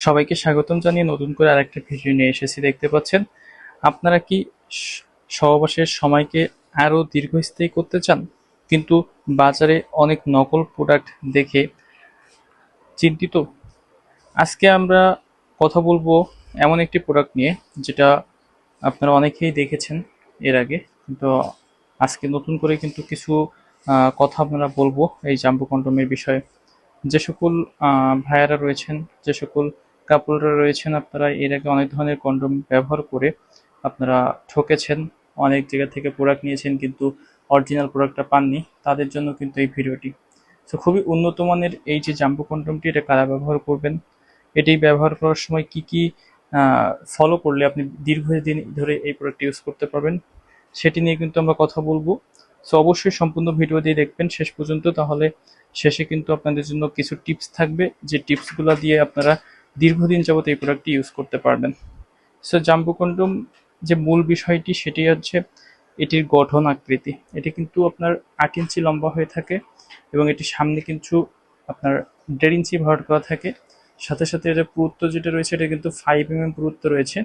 সবাইকে স্বাগতম জানিয়ে নতুন করে আরেকটা ভিডিও নিয়ে এসেছি। দেখতে পাচ্ছেন, আপনারা কি সহবাসের সময়কে আরো দীর্ঘস্থায়ী করতে চান, কিন্তু বাজারে অনেক নকল প্রোডাক্ট দেখে চিন্তিত? আজকে আমরা কথা বলবো এমন একটি প্রোডাক্ট নিয়ে, যেটা আপনারা অনেকেই দেখেছেন এর আগে, কিন্তু আজকে নতুন করে কিন্তু কিছু কথা আপনারা বলবো এই জাম্বো কন্ডোমের বিষয়ে। যে সকল ভাইয়ারা রয়েছেন, যে সকল কাপড়রা রয়েছেন, আপনারা এর আগে অনেক ধরনের কন্ডোম ব্যবহার করে আপনারা ঠকেছেন, অনেক জায়গা থেকে প্রোডাক্ট নিয়েছেন কিন্তু অরিজিনাল প্রোডাক্টটা পাননি, তাদের জন্য কিন্তু এই ভিডিওটি। তো খুবই উন্নত মানের এই যে জাম্বো কন্ডোমটি, এটা কারা ব্যবহার করবেন, এটি ব্যবহার করার সময় কি কি ফলো করলে আপনি দীর্ঘদিন ধরে এই প্রোডাক্ট ইউজ করতে পারবেন, সেটি নিয়ে কিন্তু আমরা কথা বলবো। সো অবশ্যই সম্পূর্ণ ভিডিও দিয়ে দেখবেন শেষ পর্যন্ত, তাহলে শেষে কিন্তু আপনাদের জন্য কিছু টিপস থাকবে, যে টিপসগুলো দিয়ে আপনারা দীর্ঘদিন যাবত এই প্রোডাক্টটি ইউজ করতে পারবেন। সো জাম্বো কন্ডোম যে মূল বিষয়টি সেটি হচ্ছে এটির গঠন আকৃতি। এটি কিন্তু আপনার 8 ইঞ্চি লম্বা হয়ে থাকে এবং এটি সামনে কিন্তু আপনার 1.5 ইঞ্চি ভরাট করা থাকে। সাথে সাথে এটার পুরুত্ব যেটা রয়েছে, এটা কিন্তু 5 mm পুরুত্ব রয়েছে,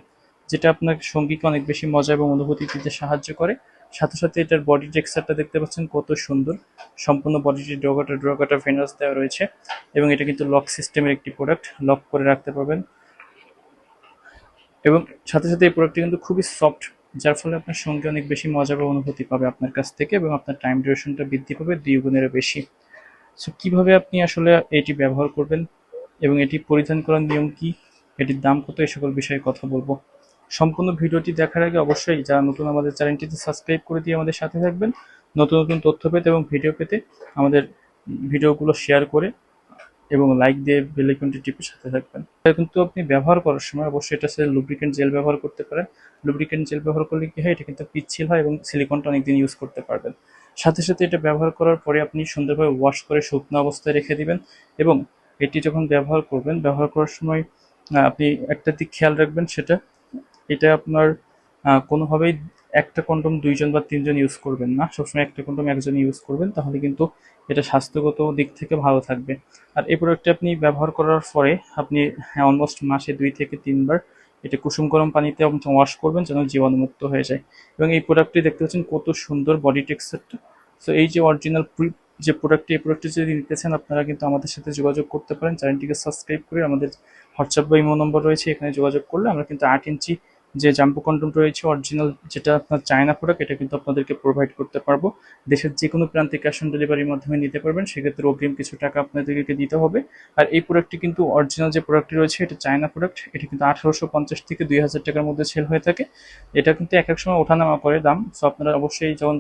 যেটা আপনার সঙ্গীকে অনেক বেশি মজা এবং অনুভূতি দিতে সাহায্য করে। সাথে সাথে এটার বডি টেক্সচারটা দেখতে পাচ্ছেন কত সুন্দর, সম্পূর্ণ বডিটি ড্রগাটা ভেনাস দেওয়া রয়েছে এবং এটা কিন্তু লক সিস্টেমের একটি প্রোডাক্ট, লক করে রাখতে পারবেন। এবং সাথে সাথে এই প্রোডাক্টটি কিন্তু খুবই সফট, যার ফলে আপনার সঙ্গে অনেক বেশি মজা বা অনুভূতি পাবে আপনার কাছ থেকে, এবং আপনার টাইম ডিউরেশনটা বৃদ্ধি পাবে 2 গুণেরও বেশি। সো কিভাবে আপনি আসলে এটি ব্যবহার করবেন এবং এটি পরিধান করার নিয়ম কি, এটির দাম কত, এই সকল বিষয়ে কথা বলবো। সম্পূর্ণ ভিডিওটি দেখার আগে অবশ্যই যারা নতুন আমাদের চ্যানেলটিতে সাবস্ক্রাইব করে দিয়ে আমাদের সাথে থাকবেন, নতুন নতুন তথ্য পেতে এবং ভিডিও পেতে আমাদের ভিডিওগুলো শেয়ার করে এবং লাইক দিয়ে বেল আইকনটি টিপে সাথে থাকবেন। এটা কিন্তু আপনি ব্যবহার করার সময় অবশ্যই এটার সাথে লুব্রিকেন্ট জেল ব্যবহার করতে পারেন। লুব্রিকেন্ট জেল ব্যবহার করলে কি হয়, এটা কিন্তু পিচ্ছিল হয় এবং সিলিকনটা অনেকদিন ইউজ করতে পারবেন। সাথে সাথে এটা ব্যবহার করার পরে আপনি সুন্দরভাবে ওয়াশ করে শুকনো অবস্থায় রেখে দিবেন, এবং এটি যখন ব্যবহার করবেন, ব্যবহার করার সময় আপনি একটা দিক খেয়াল রাখবেন, সেটা এটা আপনার কোনোভাবেই একটা কন্ডোম 2 জন বা 3 জন ইউজ করবেন না, সবসময় একটা কন্ডোম একজন ইউজ করবেন, তাহলে কিন্তু এটা স্বাস্থ্যগত দিক থেকে ভালো থাকবে। আর এই প্রোডাক্টটি আপনি ব্যবহার করার পরে আপনি অলমোস্ট মাসে 2 থেকে 3 বার এটা কুসুম গরম পানিতে ওয়াশ করবেন, যেন জীবাণুমুক্ত হয়ে যায়। এবং এই প্রোডাক্টটি দেখতে পাচ্ছেন কত সুন্দর বডি টেক্সচারটা। সো এই যে অরিজিনাল যে প্রোডাক্টটি, এই প্রোডাক্টটি যদি নিতে চান, আপনারা কিন্তু আমাদের সাথে যোগাযোগ করতে পারেন। চ্যানেলটিকে সাবস্ক্রাইব করে আমাদের হোয়াটসঅ্যাপ বা ইমো নম্বর রয়েছে, এখানে যোগাযোগ করলে আমরা কিন্তু 8 ইঞ্চি যে জাম্বো কন্ডোম রয়েছে অরিজিনাল, যেটা আপনার চায়না প্রোডাক্ট, এটা কিন্তু আপনাদেরকে প্রোভাইড করতে পারবো। দেশের যে কোনো প্রান্তে ক্যাশ অন ডেলিভারির মাধ্যমে নিতে পারবেন, সেক্ষেত্রে অগ্রিম কিছু টাকা আপনাদেরকে দিতে হবে। আর এই প্রোডাক্টটি কিন্তু অরিজিনাল যে প্রোডাক্টটি রয়েছে, এটা চায়না প্রোডাক্ট, এটা কিন্তু 1850 থেকে 2000 টাকার মধ্যে সেল হয়ে থাকে। এটা কিন্তু এক এক সময় ওঠানামা করে দাম। সো আপনারা অবশ্যই যখন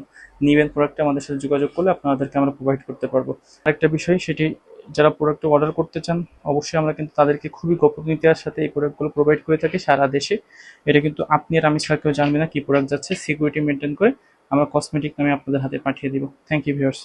নিবেন প্রোডাক্টটা, আমাদের সাথে যোগাযোগ করলে আপনাদেরকে আমরা প্রোভাইড করতে পারবো। আরেকটা বিষয়, সেটি যারা প্রোডাক্ট অর্ডার করতে চান, অবশ্যই আমরা কিন্তু তাদেরকে খুবই গোপনীয়তার সাথে এই প্রোডাক্টগুলো প্রোভাইড করে থাকি সারা দেশে। এটা কিন্তু আপনি আর আমি ছাড়া কেউ জানবে না কি প্রোডাক্ট যাচ্ছে, সিকিউরিটি মেনটেন করে আমরা কসমেটিক নামে আপনাদের হাতে পাঠিয়ে দিব। Thank you viewers.